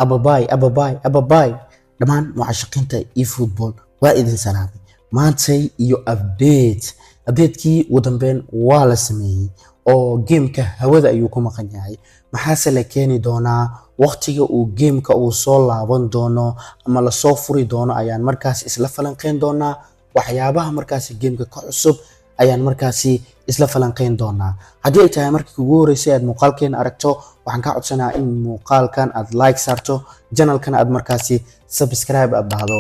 ababaay dhammaan mucaashaqiinta eFootball waa idin salaamay maantay iyo update-kii ugu dambeyn waa la sameeyay oo gameka hawada ayuu ku maqan yahay maxaase la keeni doonaa waqtiga uu gameka uu soo laaban doono ama la soo furi doono ayaan markaas isla falanqeyn doonaa waxyaabaha markaas gameka ka cusub ayaan markaasi isla falanqeyn doonaa haddii ay tahay markii ugu horeysay aad muuqaalkeena aragto waxaan ka codsanayaa in muuqaalkan aad like saarto channelkan aad markaasi subscribe aad dhahdo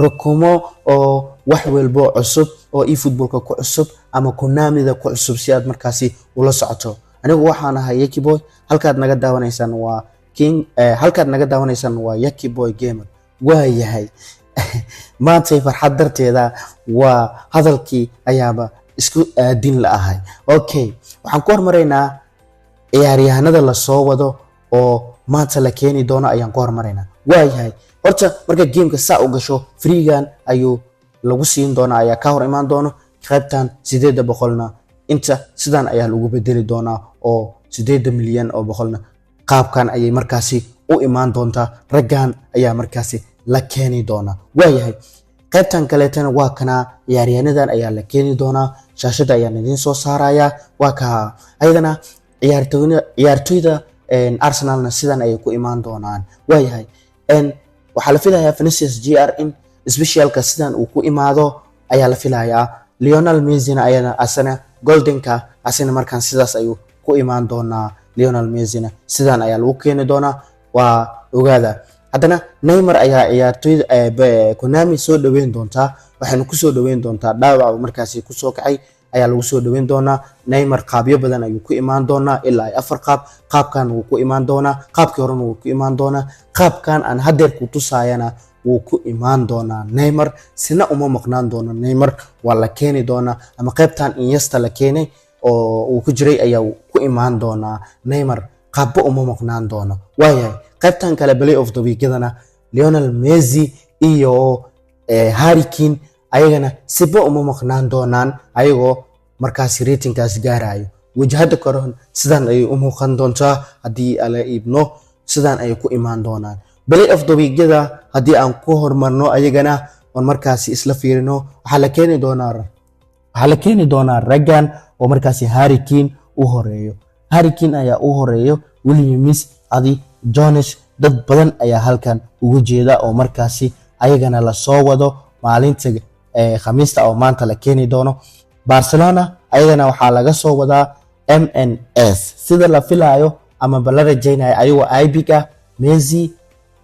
rukumo oo wax walbo cusub oo eFootballka ku cusub ama Konamida ku cusub si aad markaasi ula socoto anigu waxaan ahay Yaki Boy halkaad naga daawanaysaan waa Yaki Boy Gamer waa yahay maanta farxad darteeda waa hadalkii ayaaba isku aadin la ahay okay waxaan ku hormaraynaa ciyaaryahanada la soo wado oo maanta la keeni doono ayaan ku hormaraynaa waa yahay horta marka gameka saa u gasho freegan ayuu lagu siin doonaa ayaa ka hor imaan doono qaybtan 800 inta sidan ayaa lagu bedeli doonaa oo 8 milyan oo boqolna qaabkan ayay markaasi u imaan doontaa raggan ayaa markaasi la keeni doonaa waa yahay qaybtan kaleetana waa kana ciyaaryahanan ayaa la keeni doonaa shaashada ayaan idin soo saaraya waa ka ayadana ciyaartoyda Arsenalna sidan ay ku imaan doonaan waa yahay waxa la filayaa Vinicius Jr in specialka sidan uu ku imaado ayaa la filayaa Lionel Messi ayana asana goldenka asana markan sidaas ayuu ku imaan doonaa Lionel Messi sidan ayaa lagu keeni doonaa waa ogaada haddana Neymar ayaa ciyaartoyda Konami soo dhaweyn doontaa waxaanu ku soo dhaweyn doontaa dhaawac markaasi ku soo kacay ayaa lagu soo dhaweyn doonaa Neymar qaabyo badan ayuu ku imaan doonaa ilaa 4 qaabkan uu ku imaan doonaa qaabkii hore uu ku imaan doonaa qaabkan aan hadeer ku tusaayana wuu ku imaan doonaa Neymar sina uma maqnaan doono Neymar waa la keeni doonaa ama qaybtan Iniesta la keenay oo uu ku jiray ayaa ku imaan doonaa Neymar qaabba uma maqnaan doono waayahay qaybtan kale play of the week-dana Lionel Messi iyo Harry Kane ayagana siba uma maqnaan doonaan ayagoo markaas ratingkaas gaarayo wajahada koron sidan ay u muuqan doontaa hadii ala iibno sidan ay ku imaan doonaan play of the week-da hadii aan ku hormarno ayagana on markaas isla fiirino waxa la keeni doonaa raggan oo markaas Harry Kane u horeeyo Harry Kane ayaa u horeeyo Williams adi Jones dad badan ayaa halkan ugu jeeda oo markaasi ayagana la soo wado maalinta Khamiista oo maanta la keeni doono Barcelona ayagana waxa laga soo wadaa MNS sida la filayo ama bala rajaynayo ayagoo Ibika Messi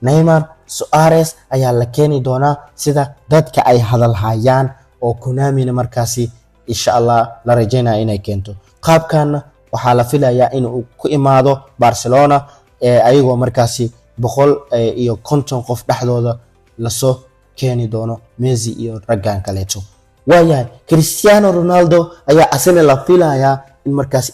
Neymar Suarez ayaa la keeni doonaa sida dadka ay hadal hayaan oo Konamina markaasi insha Allah la rajaynayo inay keento qaabkan waxa la filayaa in uu ku imaado Barcelona ayagoo markaasi 150 qof dhaxdooda la soo keeni doono Messi iyo raggan kaleeto waayahay Cristiano Ronaldo ayaa asana la filayaa in markaasi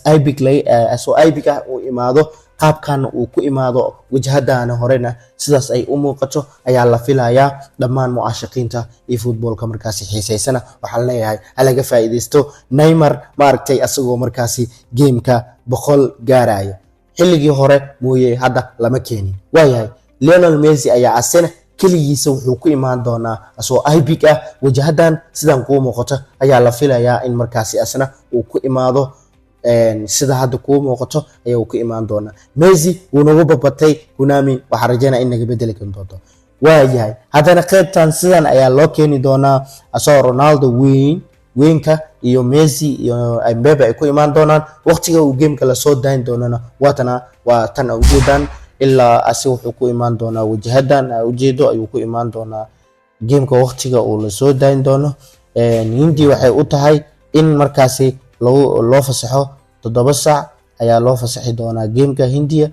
Ibika uu imaado qaabkan uu ku imaado wajahadana horena sidaas ay u muuqato ayaa la filayaa dhammaan mucaashaqiinta eFootballka markaasi xiiseysana waxa la leeyahay halaga faa'iideysto Neymar maaragtay asagoo markaasi gameka 100 gaaraya xilligii hore mooyee hadda lama keenin waayahay Lionel Messi ayaa asana kaligiisa wuxuu ku imaan doonaa asoo Ibika wajahadan sidan ku muuqato ayaa la filayaa in markaasi asna uu ku imaado sida hadda ku muuqato ayaa uu ku imaan doonaa Messi wuu nagu babatay Konami waxa rajaynaa in naga bedeli doonto waayahay hadana qaybtan sidan ayaa loo keeni doonaa asoo Ronaldo weynka iyo Messi iyo Mbappe ay ku imaan doonaan waqtiga uu gameka la soo daayin doonana waa tan ujeedan ilaa asi wuxuu ku imaan doonaa wajahadan ujeedo ayuu ku imaan doonaa gameka waqtiga uu la soo daayin doono hindi waxay u tahay in markaasi loo fasaxo 7 saac ayaa loo fasaxi doonaa gameka Hindiya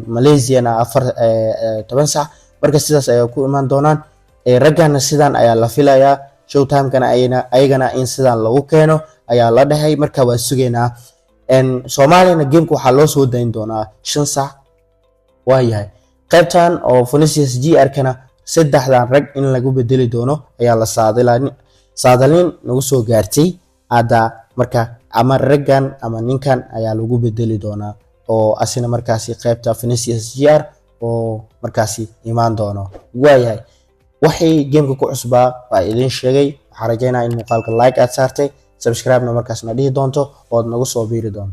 Malaysiana 10 saac marka sidaas ayaa ku imaan doonaan raggana sidan ayaa la filayaa showtime-kana ayagana in sidan lagu keeno ayaa la dhahay marka waa sugeynaa Soomaaliya gameka waxa loo soo daayin doonaa 5 saac waayahay qaybtan oo Vinicius Jr-kana saddexdan rag in lagu bedeli doono ayaa la saadalin nagu soo gaartay ada marka ama raggan ama ninkan ayaa lagu bedeli doonaa oo asina markaasi qaybta Vinicius Jr oo markaasi imaan doono. waayahay waxay gameka ku cusbaa waa idin sheegay. waxaan rajaynayaa in muuqaalka like aad saartay, subscribe na markaasna dhihi doonto ood nagu soo biiri doonto.